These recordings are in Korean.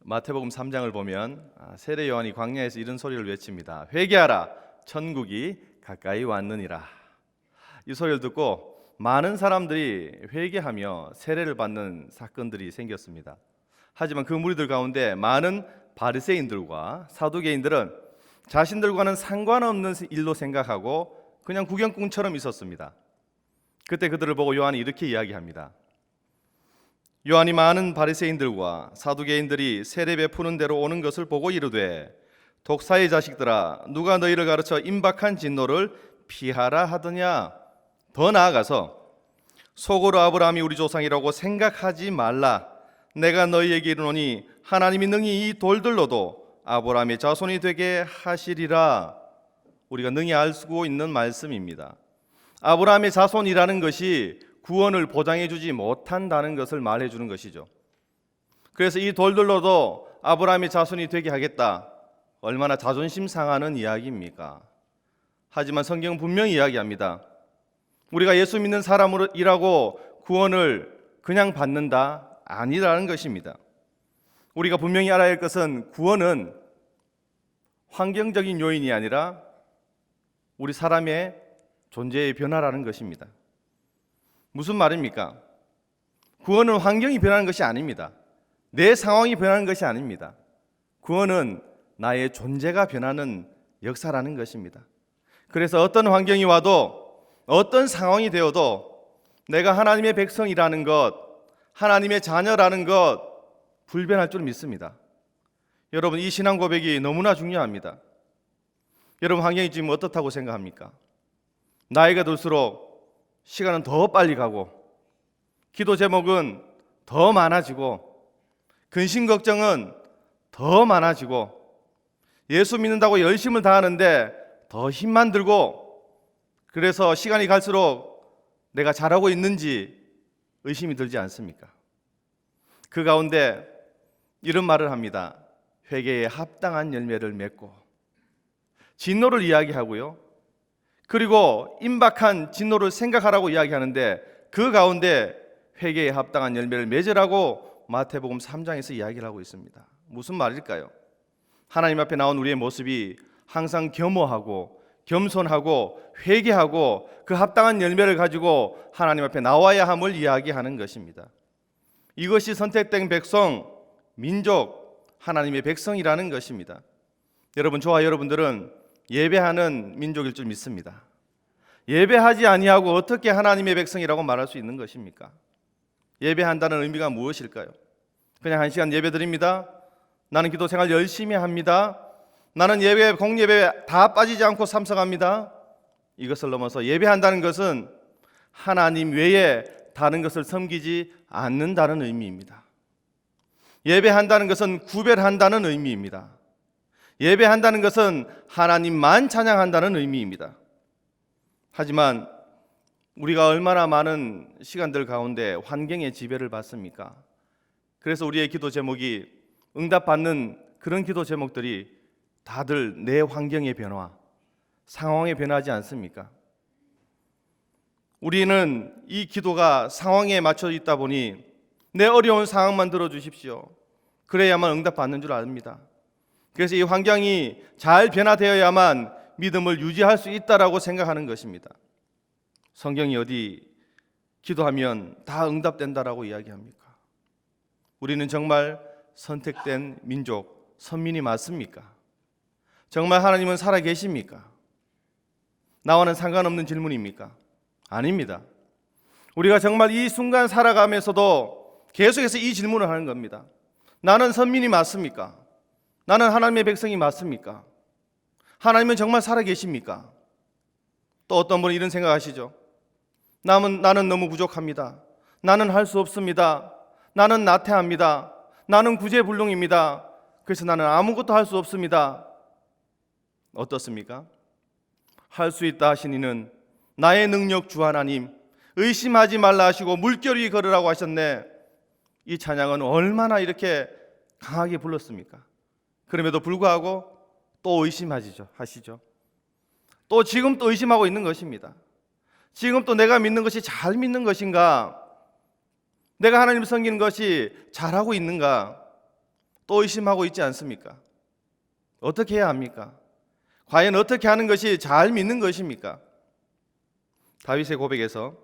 마태복음 3장을 보면 세례 요한이 광야에서 이런 소리를 외칩니다. 회개하라, 천국이 가까이 왔느니라. 이 소리를 듣고 많은 사람들이 회개하며 세례를 받는 사건들이 생겼습니다. 하지만 그 무리들 가운데 많은 바리새인들과 사두개인들은 자신들과는 상관없는 일로 생각하고 그냥 구경꾼처럼 있었습니다. 그때 그들을 보고 요한이 이렇게 이야기합니다. 요한이 많은 바리새인들과 사두개인들이 세례 베푸는 대로 오는 것을 보고 이르되, 독사의 자식들아, 누가 너희를 가르쳐 임박한 진노를 피하라 하더냐? 더 나아가서 속으로 아브라함이 우리 조상이라고 생각하지 말라. 내가 너희에게 이르노니 하나님이 능히 이 돌들로도 아브라함의 자손이 되게 하시리라. 우리가 능히 알 수 있는 말씀입니다. 아브라함의 자손이라는 것이 구원을 보장해 주지 못한다는 것을 말해 주는 것이죠. 그래서 이 돌들로도 아브라함의 자손이 되게 하겠다. 얼마나 자존심 상하는 이야기입니까? 하지만 성경은 분명히 이야기합니다. 우리가 예수 믿는 사람이라고 구원을 그냥 받는다? 아니라는 것입니다. 우리가 분명히 알아야 할 것은 구원은 환경적인 요인이 아니라 우리 사람의 존재의 변화라는 것입니다. 무슨 말입니까? 구원은 환경이 변하는 것이 아닙니다. 내 상황이 변하는 것이 아닙니다. 구원은 나의 존재가 변하는 역사라는 것입니다. 그래서 어떤 환경이 와도 어떤 상황이 되어도 내가 하나님의 백성이라는 것, 하나님의 자녀라는 것 불변할 줄 믿습니다. 여러분, 이 신앙 고백이 너무나 중요합니다. 여러분, 환경이 지금 어떻다고 생각합니까? 나이가 들수록 시간은 더 빨리 가고 기도 제목은 더 많아지고 근심 걱정은 더 많아지고 예수 믿는다고 열심을 다하는데 더 힘만 들고, 그래서 시간이 갈수록 내가 잘하고 있는지 의심이 들지 않습니까? 그 가운데 이런 말을 합니다. 회개에 합당한 열매를 맺고, 진노를 이야기하고요, 그리고 임박한 진노를 생각하라고 이야기하는데 그 가운데 회개에 합당한 열매를 맺으라고 마태복음 3장에서 이야기를 하고 있습니다. 무슨 말일까요? 하나님 앞에 나온 우리의 모습이 항상 겸허하고 겸손하고 회개하고 그 합당한 열매를 가지고 하나님 앞에 나와야 함을 이야기하는 것입니다. 이것이 선택된 백성, 민족, 하나님의 백성이라는 것입니다. 여러분, 저와 여러분들은 예배하는 민족일 줄 믿습니다. 예배하지 아니하고 어떻게 하나님의 백성이라고 말할 수 있는 것입니까? 예배한다는 의미가 무엇일까요? 그냥 한 시간 예배 드립니다. 나는 기도 생활 열심히 합니다. 나는 예배, 공예배 다 빠지지 않고 참석합니다. 이것을 넘어서 예배한다는 것은 하나님 외에 다른 것을 섬기지 않는다는 의미입니다. 예배한다는 것은 구별한다는 의미입니다. 예배한다는 것은 하나님만 찬양한다는 의미입니다. 하지만 우리가 얼마나 많은 시간들 가운데 환경의 지배를 받습니까? 그래서 우리의 기도 제목이 응답받는 그런 기도 제목들이 다들 내 환경의 변화, 상황에 변하지 않습니까? 우리는 이 기도가 상황에 맞춰 있다 보니 내 어려운 상황만 들어주십시오. 그래야만 응답받는 줄 압니다. 그래서 이 환경이 잘 변화되어야만 믿음을 유지할 수 있다라고 생각하는 것입니다. 성경이 어디 기도하면 다 응답된다라고 이야기합니까? 우리는 정말 선택된 민족, 선민이 맞습니까? 정말 하나님은 살아계십니까? 나와는 상관없는 질문입니까? 아닙니다. 우리가 정말 이 순간 살아가면서도 계속해서 이 질문을 하는 겁니다. 나는 선민이 맞습니까? 나는 하나님의 백성이 맞습니까? 하나님은 정말 살아계십니까? 또 어떤 분은 이런 생각하시죠. 나는 너무 부족합니다. 나는 할 수 없습니다. 나는 나태합니다. 나는 구제불능입니다. 그래서 나는 아무것도 할 수 없습니다. 어떻습니까? 할 수 있다 하신 이는 나의 능력 주 하나님, 의심하지 말라 하시고 물결 위 걸으라고 하셨네. 이 찬양은 얼마나 이렇게 강하게 불렀습니까? 그럼에도 불구하고 또 의심하시죠. 또 지금 또 의심하고 있는 것입니다. 지금 또 내가 믿는 것이 잘 믿는 것인가? 내가 하나님을 섬기는 것이 잘하고 있는가? 또 의심하고 있지 않습니까? 어떻게 해야 합니까? 과연 어떻게 하는 것이 잘 믿는 것입니까? 다윗의 고백에서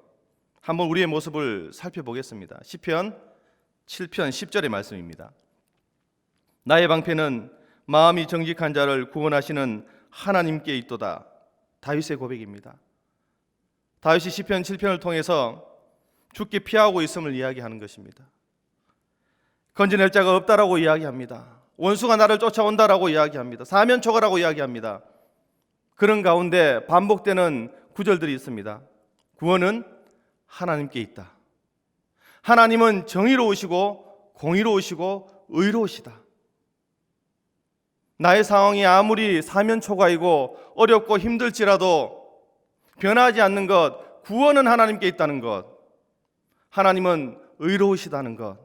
한번 우리의 모습을 살펴보겠습니다. 시편 7편 10절의 말씀입니다. 나의 방패는 마음이 정직한 자를 구원하시는 하나님께 있도다. 다윗의 고백입니다. 다윗이 시편 7편을 통해서 죽게 피하고 있음을 이야기하는 것입니다. 건져낼 자가 없다라고 이야기합니다. 원수가 나를 쫓아온다라고 이야기합니다. 사면초가라고 이야기합니다. 그런 가운데 반복되는 구절들이 있습니다. 구원은 하나님께 있다. 하나님은 정의로우시고 공의로우시고 의로우시다. 나의 상황이 아무리 사면초가이고 어렵고 힘들지라도 변하지 않는 것, 구원은 하나님께 있다는 것, 하나님은 의로우시다는 것,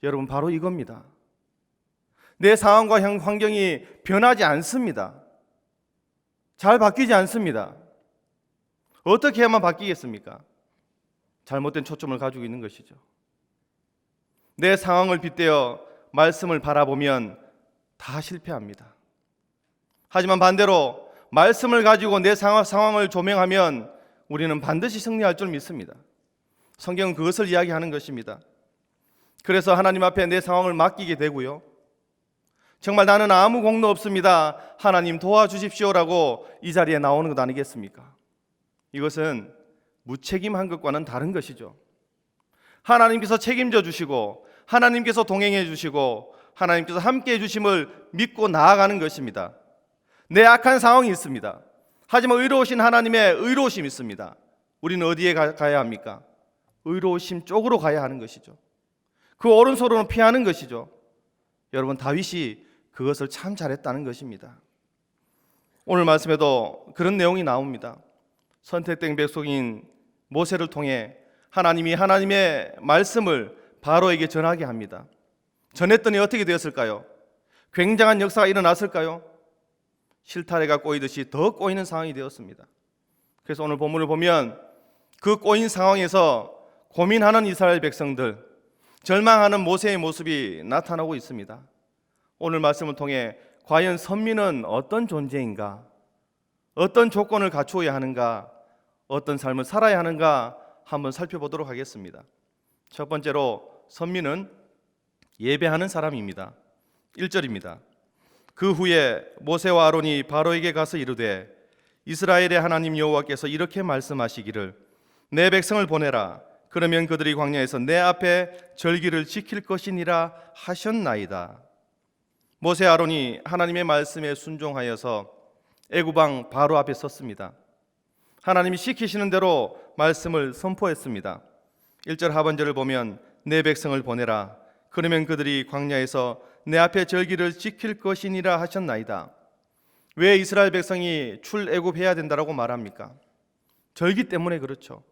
여러분 바로 이겁니다. 내 상황과 환경이 변하지 않습니다. 잘 바뀌지 않습니다. 어떻게 해야만 바뀌겠습니까? 잘못된 초점을 가지고 있는 것이죠. 내 상황을 빗대어 말씀을 바라보면 다 실패합니다. 하지만 반대로 말씀을 가지고 내 상황을 조명하면 우리는 반드시 승리할 줄 믿습니다. 성경은 그것을 이야기하는 것입니다. 그래서 하나님 앞에 내 상황을 맡기게 되고요. 정말 나는 아무 공로 없습니다. 하나님 도와주십시오라고 이 자리에 나오는 것 아니겠습니까? 이것은 무책임한 것과는 다른 것이죠. 하나님께서 책임져 주시고 하나님께서 동행해 주시고 하나님께서 함께해 주심을 믿고 나아가는 것입니다. 내 악한 상황이 있습니다. 하지만 의로우신 하나님의 의로우심이 있습니다. 우리는 어디에 가야 합니까? 의로우심 쪽으로 가야 하는 것이죠. 그 오른손으로는 피하는 것이죠. 여러분 다윗이 그것을 참 잘했다는 것입니다. 오늘 말씀에도 그런 내용이 나옵니다. 선택된 백성인 모세를 통해 하나님이 하나님의 말씀을 바로에게 전하게 합니다. 전했더니 어떻게 되었을까요? 굉장한 역사가 일어났을까요? 실타래가 꼬이듯이 더 꼬이는 상황이 되었습니다. 그래서 오늘 본문을 보면 그 꼬인 상황에서 고민하는 이스라엘 백성들, 절망하는 모세의 모습이 나타나고 있습니다. 오늘 말씀을 통해 과연 선민은 어떤 존재인가? 어떤 조건을 갖추어야 하는가? 어떤 삶을 살아야 하는가? 한번 살펴보도록 하겠습니다. 첫 번째로 선민은 예배하는 사람입니다. 1절입니다. 그 후에 모세와 아론이 바로에게 가서 이르되 이스라엘의 하나님 여호와께서 이렇게 말씀하시기를 내 백성을 보내라. 그러면 그들이 광야에서 내 앞에 절기를 지킬 것이니라 하셨나이다. 모세 아론이 하나님의 말씀에 순종하여서 애굽 왕 바로 앞에 섰습니다. 하나님이 시키시는 대로 말씀을 선포했습니다. 1절 하반절을 보면 내 백성을 보내라. 그러면 그들이 광야에서 내 앞에 절기를 지킬 것이니라 하셨나이다. 왜 이스라엘 백성이 출애굽해야 된다라고 말합니까? 절기 때문에 그렇죠.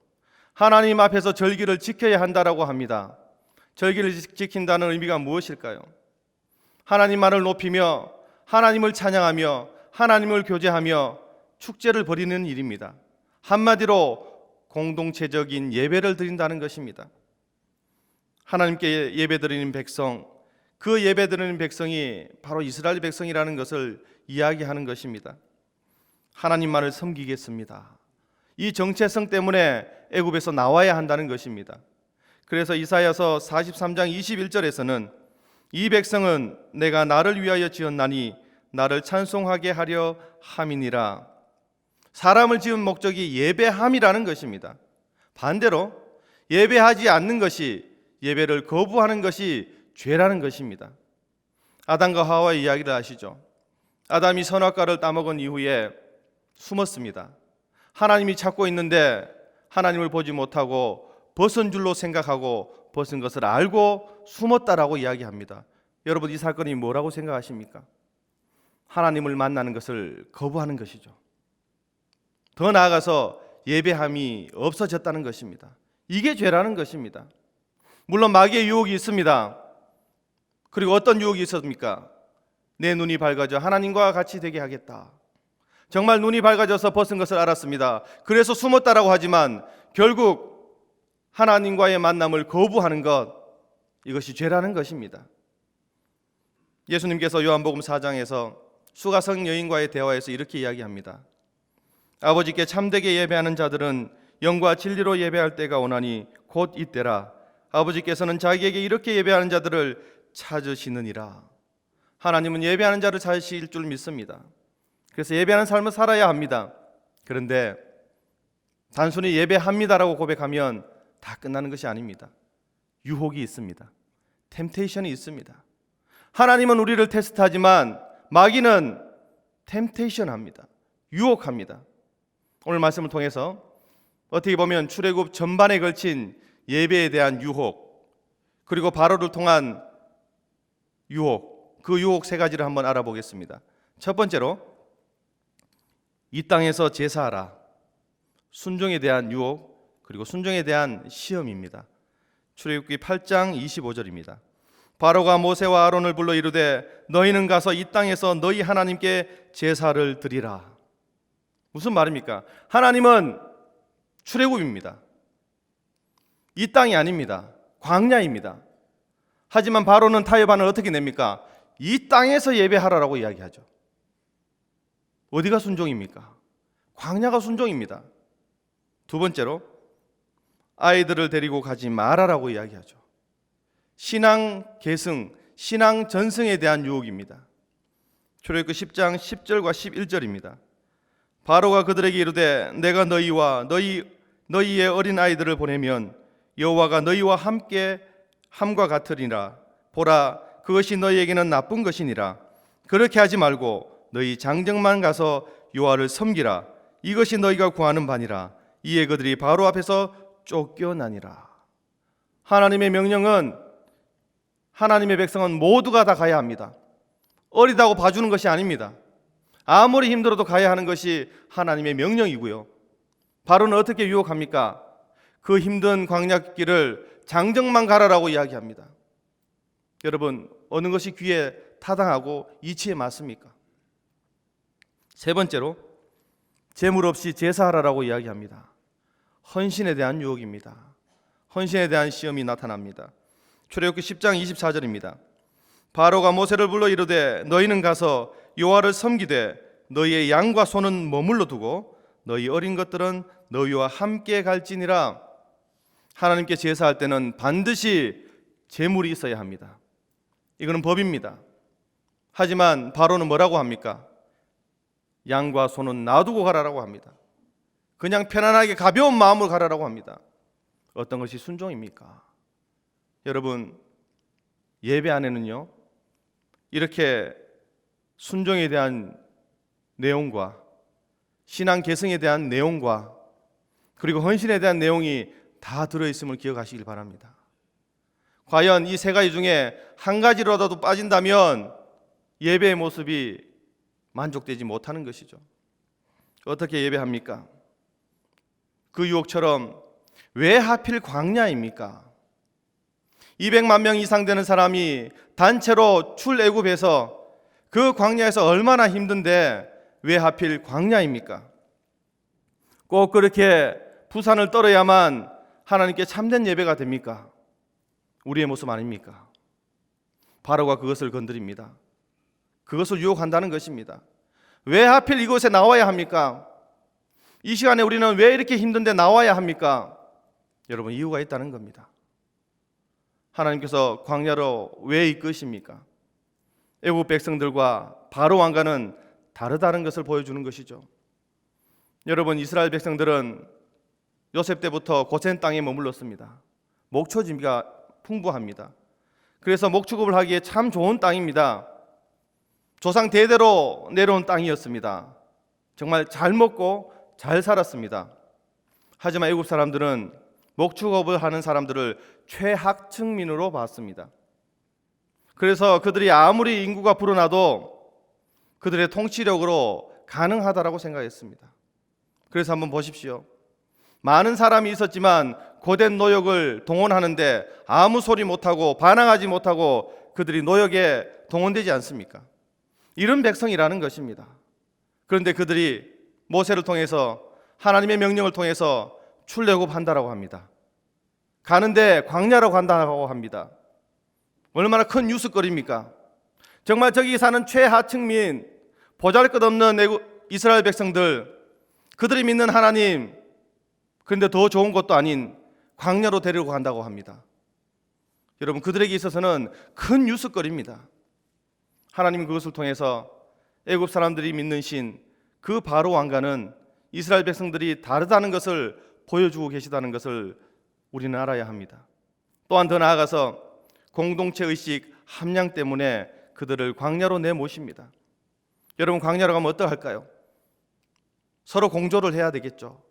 하나님 앞에서 절기를 지켜야 한다라고 합니다. 절기를 지킨다는 의미가 무엇일까요? 하나님만을 높이며 하나님을 찬양하며 하나님을 교제하며 축제를 벌이는 일입니다. 한마디로 공동체적인 예배를 드린다는 것입니다. 하나님께 예배드리는 백성, 그 예배드리는 백성이 바로 이스라엘 백성이라는 것을 이야기하는 것입니다. 하나님만을 섬기겠습니다. 이 정체성 때문에 애굽에서 나와야 한다는 것입니다. 그래서 이사야서 43장 21절에서는 이 백성은 내가 나를 위하여 지었나니 나를 찬송하게 하려 함이니라. 사람을 지은 목적이 예배함이라는 것입니다. 반대로 예배하지 않는 것이, 예배를 거부하는 것이 죄라는 것입니다. 아담과 하와의 이야기를 아시죠? 아담이 선악과를 따먹은 이후에 숨었습니다. 하나님이 찾고 있는데 하나님을 보지 못하고 벗은 줄로 생각하고 벗은 것을 알고 숨었다라고 이야기합니다. 여러분 이 사건이 뭐라고 생각하십니까? 하나님을 만나는 것을 거부하는 것이죠. 더 나아가서 예배함이 없어졌다는 것입니다. 이게 죄라는 것입니다. 물론 마귀의 유혹이 있습니다. 그리고 어떤 유혹이 있었습니까? 내 눈이 밝아져 하나님과 같이 되게 하겠다. 정말 눈이 밝아져서 벗은 것을 알았습니다. 그래서 숨었다라고 하지만 결국 하나님과의 만남을 거부하는 것, 이것이 죄라는 것입니다. 예수님께서 요한복음 4장에서 수가성 여인과의 대화에서 이렇게 이야기합니다. 아버지께 참되게 예배하는 자들은 영과 진리로 예배할 때가 오나니 곧 이때라. 아버지께서는 자기에게 이렇게 예배하는 자들을 찾으시느니라. 하나님은 예배하는 자를 찾으실 줄 믿습니다. 그래서 예배하는 삶을 살아야 합니다. 그런데 단순히 예배합니다라고 고백하면 다 끝나는 것이 아닙니다. 유혹이 있습니다. 템테이션이 있습니다. 하나님은 우리를 테스트하지만 마귀는 템테이션 합니다. 유혹합니다. 오늘 말씀을 통해서 어떻게 보면 출애굽 전반에 걸친 예배에 대한 유혹, 그리고 바로를 통한 유혹, 그 유혹 세 가지를 한번 알아보겠습니다. 첫 번째로 이 땅에서 제사하라. 순종에 대한 유혹, 그리고 순종에 대한 시험입니다. 출애굽기 8장 25절입니다. 바로가 모세와 아론을 불러 이르되 너희는 가서 이 땅에서 너희 하나님께 제사를 드리라. 무슨 말입니까? 하나님은 출애굽입니다. 이 땅이 아닙니다. 광야입니다. 하지만 바로는 타협안을 어떻게 냅니까? 이 땅에서 예배하라라고 이야기하죠. 어디가 순종입니까? 광야가 순종입니다. 두 번째로 아이들을 데리고 가지 말아라고 이야기하죠. 신앙 계승, 신앙 전승에 대한 유혹입니다. 출애굽기 10장 10절과 11절입니다. 바로가 그들에게 이르되 내가 너희와 너희의 어린 아이들을 보내면 여호와가 너희와 함께 함과 같으리라. 보라, 그것이 너희에게는 나쁜 것이니라. 그렇게 하지 말고 너희 장정만 가서 여호와를 섬기라. 이것이 너희가 구하는 바니라. 이에 그들이 바로 앞에서 쫓겨나니라. 하나님의 명령은 하나님의 백성은 모두가 다 가야 합니다. 어리다고 봐주는 것이 아닙니다. 아무리 힘들어도 가야 하는 것이 하나님의 명령이고요. 바로는 어떻게 유혹합니까? 그 힘든 광야길을 장정만 가라라고 이야기합니다. 여러분, 어느 것이 귀에 타당하고 이치에 맞습니까? 세 번째로 재물 없이 제사하라라고 이야기합니다. 헌신에 대한 유혹입니다. 헌신에 대한 시험이 나타납니다. 출애굽기 10장 24절입니다. 바로가 모세를 불러 이르되 너희는 가서 여호와를 섬기되 너희의 양과 소는 머물러 두고 너희 어린 것들은 너희와 함께 갈지니라. 하나님께 제사할 때는 반드시 제물이 있어야 합니다. 이거는 법입니다. 하지만 바로는 뭐라고 합니까? 양과 소는 놔두고 가라라고 합니다. 그냥 편안하게 가벼운 마음으로 가라라고 합니다. 어떤 것이 순종입니까? 여러분, 예배 안에는요, 이렇게 순종에 대한 내용과 신앙 계승에 대한 내용과 그리고 헌신에 대한 내용이 다 들어있음을 기억하시길 바랍니다. 과연 이 세 가지 중에 한 가지로라도 빠진다면 예배의 모습이 만족되지 못하는 것이죠. 어떻게 예배합니까? 그 유혹처럼 왜 하필 광야입니까? 200만 명 이상 되는 사람이 단체로 출애굽해서 그 광야에서 얼마나 힘든데 왜 하필 광야입니까? 꼭 그렇게 부산을 떨어야만 하나님께 참된 예배가 됩니까? 우리의 모습 아닙니까? 바로가 그것을 건드립니다. 그것을 유혹한다는 것입니다. 왜 하필 이곳에 나와야 합니까? 이 시간에 우리는 왜 이렇게 힘든데 나와야 합니까? 여러분, 이유가 있다는 겁니다. 하나님께서 광야로 왜 이끄십니까? 애국 백성들과 바로 왕과는 다르다는 것을 보여주는 것이죠. 여러분, 이스라엘 백성들은 요셉 때부터 고센 땅에 머물렀습니다. 목초지가 풍부합니다. 그래서 목축업을 하기에 참 좋은 땅입니다. 조상 대대로 내려온 땅이었습니다. 정말 잘 먹고 잘 살았습니다. 하지만 애국 사람들은 목축업을 하는 사람들을 최하층민으로 봤습니다. 그래서 그들이 아무리 인구가 불어나도 그들의 통치력으로 가능하다라고 생각했습니다. 그래서 한번 보십시오. 많은 사람이 있었지만 고된 노역을 동원하는데 아무 소리 못하고 반항하지 못하고 그들이 노역에 동원되지 않습니까? 이런 백성이라는 것입니다. 그런데 그들이 모세를 통해서 하나님의 명령을 통해서 출애굽한다라고 합니다. 가는데 광야로 간다고 합니다. 얼마나 큰 뉴스거리입니까? 정말 저기 사는 최하층민, 보잘것없는 이스라엘 백성들, 그들이 믿는 하나님, 그런데 더 좋은 것도 아닌 광야로 데리고 간다고 합니다. 여러분, 그들에게 있어서는 큰 뉴스거리입니다. 하나님은 그것을 통해서 애굽 사람들이 믿는 신, 그 바로 왕과는 이스라엘 백성들이 다르다는 것을 보여주고 계시다는 것을 우리는 알아야 합니다. 또한 더 나아가서 공동체 의식 함량 때문에 그들을 광야로 내모십니다. 여러분, 광야로 가면 어떡할까요? 서로 공조를 해야 되겠죠.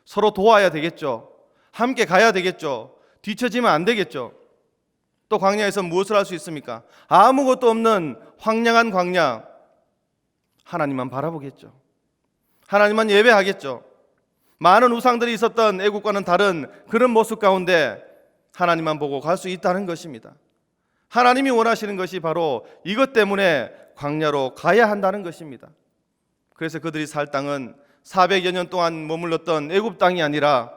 서로 도와야 되겠죠. 함께 가야 되겠죠. 뒤처지면 안 되겠죠. 또 광야에서 무엇을 할 수 있습니까? 아무것도 없는 황량한 광야, 하나님만 바라보겠죠. 하나님만 예배하겠죠. 많은 우상들이 있었던 애국과는 다른 그런 모습 가운데 하나님만 보고 갈 수 있다는 것입니다. 하나님이 원하시는 것이 바로 이것 때문에 광야로 가야 한다는 것입니다. 그래서 그들이 살 땅은 400여 년 동안 머물렀던 애굽 땅이 아니라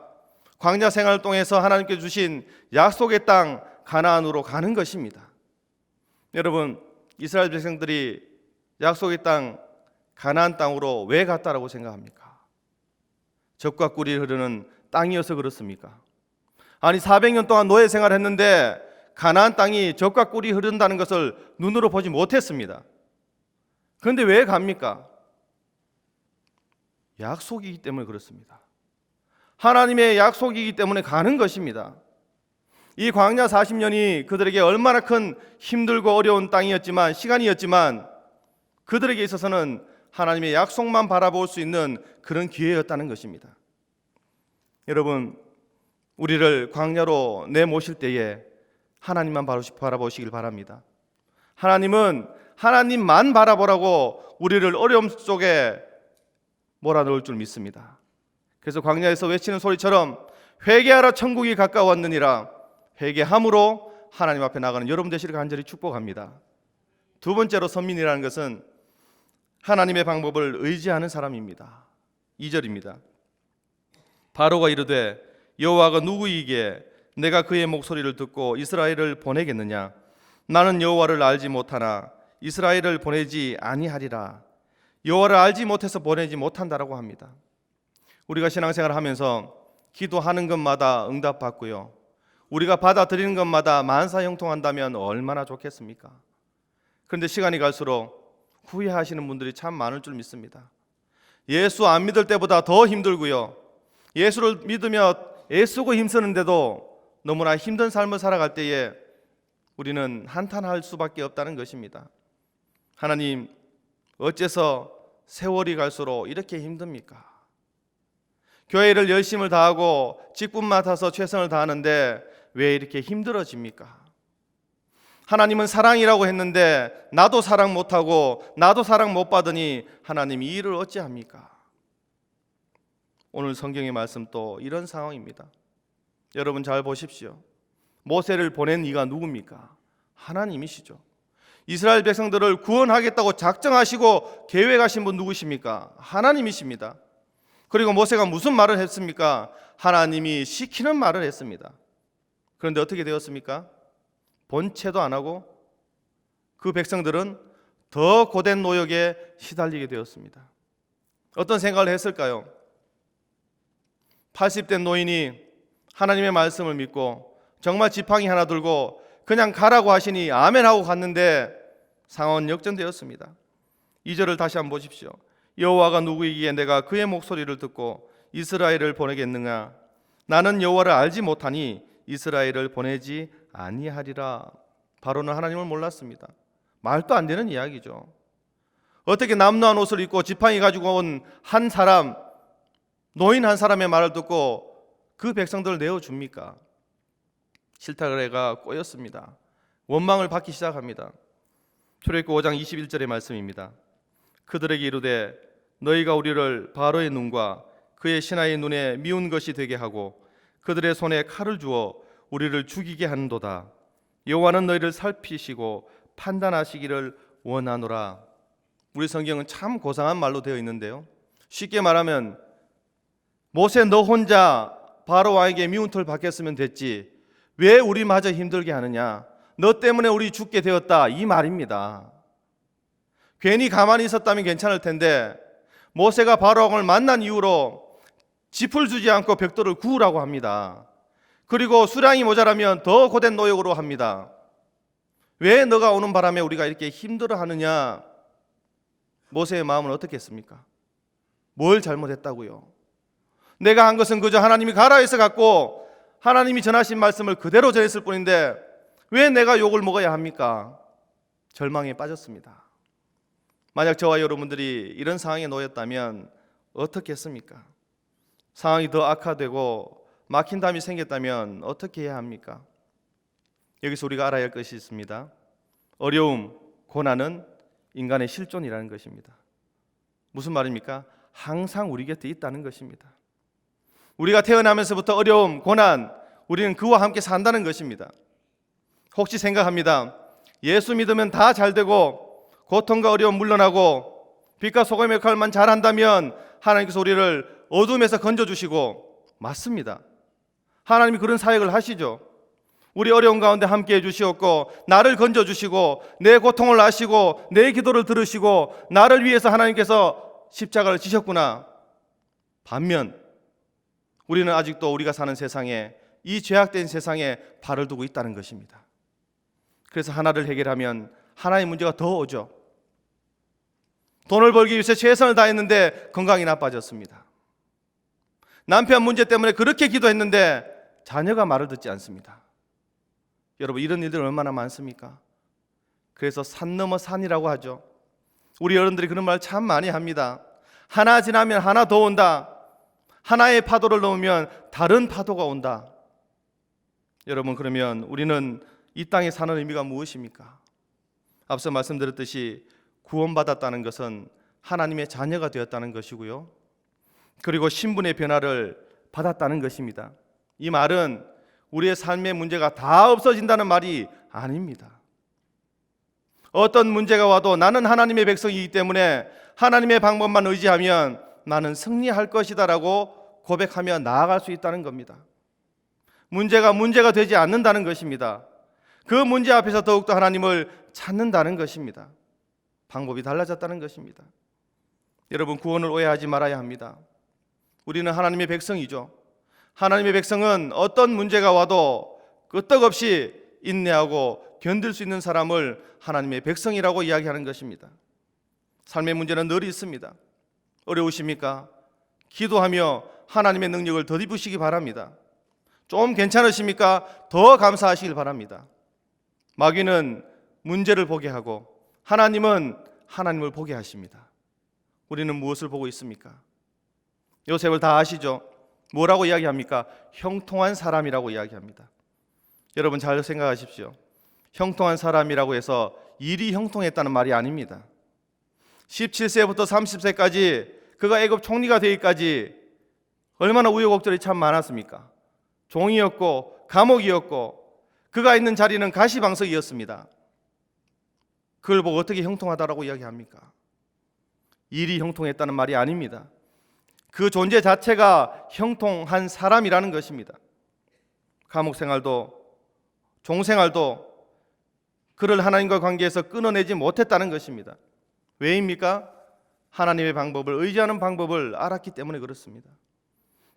광야 생활을 통해서 하나님께 주신 약속의 땅 가나안으로 가는 것입니다. 여러분, 이스라엘 백성들이 약속의 땅 가나안 땅으로 왜 갔다라고 생각합니까? 젖과 꿀이 흐르는 땅이어서 그렇습니까? 아니, 400년 동안 노예 생활을 했는데 가나안 땅이 젖과 꿀이 흐른다는 것을 눈으로 보지 못했습니다. 그런데 왜 갑니까? 약속이기 때문에 그렇습니다. 하나님의 약속이기 때문에 가는 것입니다. 이 광야 40년이 그들에게 얼마나 큰 힘들고 어려운 땅이었지만, 시간이었지만 그들에게 있어서는 하나님의 약속만 바라볼 수 있는 그런 기회였다는 것입니다. 여러분, 우리를 광야로 내모실 때에 하나님만 바라보시길 바랍니다. 하나님은 하나님만 바라보라고 우리를 어려움 속에 몰아넣을 줄 믿습니다. 그래서 광야에서 외치는 소리처럼 회개하라, 천국이 가까웠느니라. 회개함으로 하나님 앞에 나가는 여러분 되시길 간절히 축복합니다. 두 번째로 선민이라는 것은 하나님의 방법을 의지하는 사람입니다. 2절입니다. 바로가 이르되 여호와가 누구이기에 내가 그의 목소리를 듣고 이스라엘을 보내겠느냐? 나는 여호와를 알지 못하나 이스라엘을 보내지 아니하리라. 여호와를 알지 못해서 보내지 못한다라고 합니다. 우리가 신앙생활을 하면서 기도하는 것마다 응답받고요, 우리가 받아들이는 것마다 만사형통한다면 얼마나 좋겠습니까? 그런데 시간이 갈수록 후회하시는 분들이 참 많을 줄 믿습니다. 예수 안 믿을 때보다 더 힘들고요, 예수를 믿으며 애쓰고 힘쓰는데도 너무나 힘든 삶을 살아갈 때에 우리는 한탄할 수밖에 없다는 것입니다. 하나님, 어째서 세월이 갈수록 이렇게 힘듭니까? 교회를 열심을 다하고 직분 맡아서 최선을 다하는데 왜 이렇게 힘들어집니까? 하나님은 사랑이라고 했는데 나도 사랑 못하고 나도 사랑 못 받으니 하나님 이 일을 어찌합니까? 오늘 성경의 말씀 또 이런 상황입니다. 여러분 잘 보십시오. 모세를 보낸 이가 누굽니까? 하나님이시죠. 이스라엘 백성들을 구원하겠다고 작정하시고 계획하신 분 누구십니까? 하나님이십니다. 그리고 모세가 무슨 말을 했습니까? 하나님이 시키는 말을 했습니다. 그런데 어떻게 되었습니까? 본체도 안 하고 그 백성들은 더 고된 노역에 시달리게 되었습니다. 어떤 생각을 했을까요? 80대 노인이 하나님의 말씀을 믿고 정말 지팡이 하나 들고 그냥 가라고 하시니 아멘 하고 갔는데 상황은 역전되었습니다. 2절을 다시 한번 보십시오. 여호와가 누구이기에 내가 그의 목소리를 듣고 이스라엘을 보내겠느냐? 나는 여호와를 알지 못하니 이스라엘을 보내지 아니하리라. 바로는 하나님을 몰랐습니다. 말도 안 되는 이야기죠. 어떻게 남루한 옷을 입고 지팡이 가지고 온 한 사람, 노인 한 사람의 말을 듣고 그 백성들을 내어줍니까? 실타래가 꼬였습니다. 원망을 받기 시작합니다. 출애굽기 5장 21절의 말씀입니다. 그들에게 이르되 너희가 우리를 바로의 눈과 그의 신하의 눈에 미운 것이 되게 하고 그들의 손에 칼을 주어 우리를 죽이게 하는도다. 여호와는 너희를 살피시고 판단하시기를 원하노라. 우리 성경은 참 고상한 말로 되어 있는데요, 쉽게 말하면 모세 너 혼자 바로 왕에게 미운 털 받겠으면 됐지 왜 우리마저 힘들게 하느냐? 너 때문에 우리 죽게 되었다, 이 말입니다. 괜히 가만히 있었다면 괜찮을 텐데 모세가 바로왕을 만난 이후로 짚을 주지 않고 벽돌을 구우라고 합니다. 그리고 수량이 모자라면 더 고된 노역으로 합니다. 왜 너가 오는 바람에 우리가 이렇게 힘들어하느냐? 모세의 마음은 어떻겠습니까? 뭘 잘못했다고요? 내가 한 것은 그저 하나님이 가라 해서 갖고 하나님이 전하신 말씀을 그대로 전했을 뿐인데 왜 내가 욕을 먹어야 합니까? 절망에 빠졌습니다. 만약 저와 여러분들이 이런 상황에 놓였다면 어떻게 했습니까? 상황이 더 악화되고 막힌담이 생겼다면 어떻게 해야 합니까? 여기서 우리가 알아야 할 것이 있습니다. 어려움, 고난은 인간의 실존이라는 것입니다. 무슨 말입니까? 항상 우리 곁에 있다는 것입니다. 우리가 태어나면서부터 어려움, 고난, 우리는 그와 함께 산다는 것입니다. 혹시 생각합니다. 예수 믿으면 다 잘되고 고통과 어려움 물러나고 빛과 소금의 역할만 잘한다면 하나님께서 우리를 어둠에서 건져주시고, 맞습니다. 하나님이 그런 사역을 하시죠. 우리 어려운 가운데 함께 해주시었고 나를 건져주시고 내 고통을 아시고 내 기도를 들으시고 나를 위해서 하나님께서 십자가를 지셨구나. 반면 우리는 아직도 우리가 사는 세상에, 이 죄악된 세상에 발을 두고 있다는 것입니다. 그래서 하나를 해결하면 하나의 문제가 더 오죠. 돈을 벌기 위해서 최선을 다했는데 건강이 나빠졌습니다. 남편 문제 때문에 그렇게 기도했는데 자녀가 말을 듣지 않습니다. 여러분, 이런 일들 얼마나 많습니까? 그래서 산 넘어 산이라고 하죠. 우리 어른들이 그런 말 참 많이 합니다. 하나 지나면 하나 더 온다. 하나의 파도를 넘으면 다른 파도가 온다. 여러분, 그러면 우리는 이 땅에 사는 의미가 무엇입니까? 앞서 말씀드렸듯이 구원받았다는 것은 하나님의 자녀가 되었다는 것이고요. 그리고 신분의 변화를 받았다는 것입니다. 이 말은 우리의 삶의 문제가 다 없어진다는 말이 아닙니다. 어떤 문제가 와도 나는 하나님의 백성이기 때문에 하나님의 방법만 의지하면 나는 승리할 것이다라고 고백하며 나아갈 수 있다는 겁니다. 문제가 되지 않는다는 것입니다. 그 문제 앞에서 더욱더 하나님을 찾는다는 것입니다. 방법이 달라졌다는 것입니다. 여러분, 구원을 오해하지 말아야 합니다. 우리는 하나님의 백성이죠. 하나님의 백성은 어떤 문제가 와도 끄떡없이 인내하고 견딜 수 있는 사람을 하나님의 백성이라고 이야기하는 것입니다. 삶의 문제는 늘 있습니다. 어려우십니까? 기도하며 하나님의 능력을 더 입으시기 바랍니다. 좀 괜찮으십니까? 더 감사하시길 바랍니다. 마귀는 문제를 보게 하고 하나님은 하나님을 보게 하십니다. 우리는 무엇을 보고 있습니까? 요셉을 다 아시죠? 뭐라고 이야기합니까? 형통한 사람이라고 이야기합니다. 여러분, 잘 생각하십시오. 형통한 사람이라고 해서 일이 형통했다는 말이 아닙니다. 17세부터 30세까지 그가 애굽 총리가 되기까지 얼마나 우여곡절이 참 많았습니까? 종이었고 감옥이었고 그가 있는 자리는 가시방석이었습니다. 그걸 보고 어떻게 형통하다라고 이야기합니까? 일이 형통했다는 말이 아닙니다. 그 존재 자체가 형통한 사람이라는 것입니다. 감옥 생활도 종생활도 그를 하나님과 관계에서 끊어내지 못했다는 것입니다. 왜입니까? 하나님의 방법을, 의지하는 방법을 알았기 때문에 그렇습니다.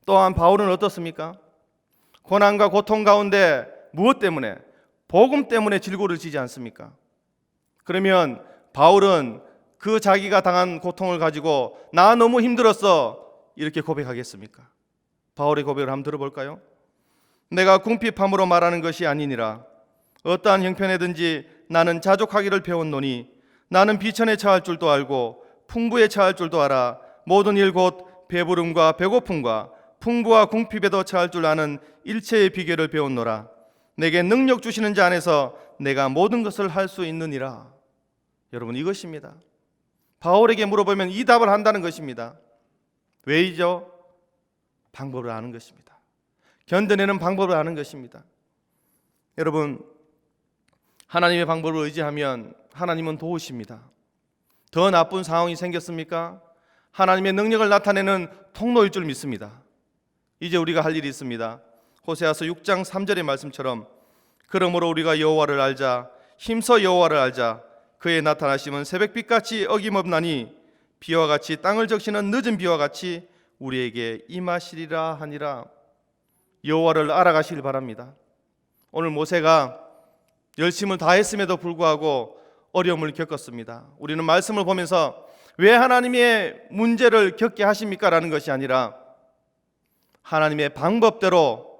또한 바울은 어떻습니까? 고난과 고통 가운데 무엇 때문에? 복음 때문에 질고를 지지 않습니까? 그러면 바울은 그 자기가 당한 고통을 가지고 나 너무 힘들었어 이렇게 고백하겠습니까? 바울의 고백을 한번 들어볼까요? 내가 궁핍함으로 말하는 것이 아니니라. 어떠한 형편에든지 나는 자족하기를 배웠노니 나는 비천에 처할 줄도 알고 풍부에 처할 줄도 알아. 모든 일 곧 배부름과 배고픔과 풍부와 궁핍에도 처할 줄 아는 일체의 비결을 배웠노라. 내게 능력 주시는 자 안에서 내가 모든 것을 할 수 있느니라. 여러분, 이것입니다. 바울에게 물어보면 이 답을 한다는 것입니다. 왜이죠? 방법을 아는 것입니다. 견뎌내는 방법을 아는 것입니다. 여러분, 하나님의 방법을 의지하면 하나님은 도우십니다. 더 나쁜 상황이 생겼습니까? 하나님의 능력을 나타내는 통로일 줄 믿습니다. 이제 우리가 할 일이 있습니다. 호세아서 6장 3절의 말씀처럼 그러므로 우리가 여호와를 알자, 힘써 여호와를 알자, 그의 나타나심은 새벽빛같이 어김없나니 비와 같이 땅을 적시는 늦은 비와 같이 우리에게 임하시리라 하니라. 여호와를 알아가시길 바랍니다. 오늘 모세가 열심을 다했음에도 불구하고 어려움을 겪었습니다. 우리는 말씀을 보면서 왜 하나님의 문제를 겪게 하십니까? 라는 것이 아니라 하나님의 방법대로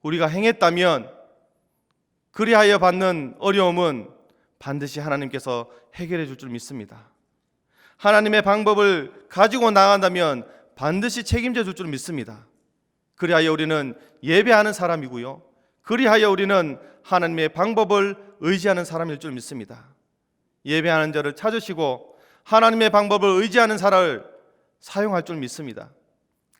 우리가 행했다면 그리하여 받는 어려움은 반드시 하나님께서 해결해 줄 줄 믿습니다. 하나님의 방법을 가지고 나간다면 반드시 책임져 줄 줄 믿습니다. 그리하여 우리는 예배하는 사람이고요, 그리하여 우리는 하나님의 방법을 의지하는 사람일 줄 믿습니다. 예배하는 자를 찾으시고 하나님의 방법을 의지하는 자를 사용할 줄 믿습니다.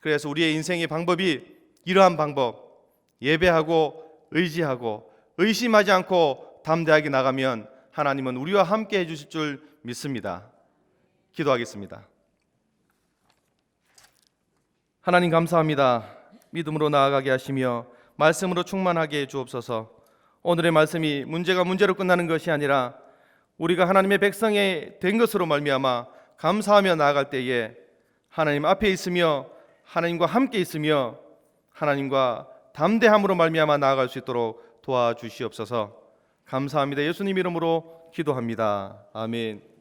그래서 우리의 인생의 방법이 이러한 방법, 예배하고 의지하고 의심하지 않고 담대하게 나가면 하나님은 우리와 함께 해주실 줄 믿습니다. 기도하겠습니다. 하나님 감사합니다. 믿음으로 나아가게 하시며 말씀으로 충만하게 해 주옵소서. 오늘의 말씀이 문제가 문제로 끝나는 것이 아니라 우리가 하나님의 백성이 된 것으로 말미암아 감사하며 나아갈 때에 하나님 앞에 있으며 하나님과 함께 있으며 하나님과 담대함으로 말미암아 나아갈 수 있도록 도와주시옵소서. 감사합니다. 예수님 이름으로 기도합니다. 아멘.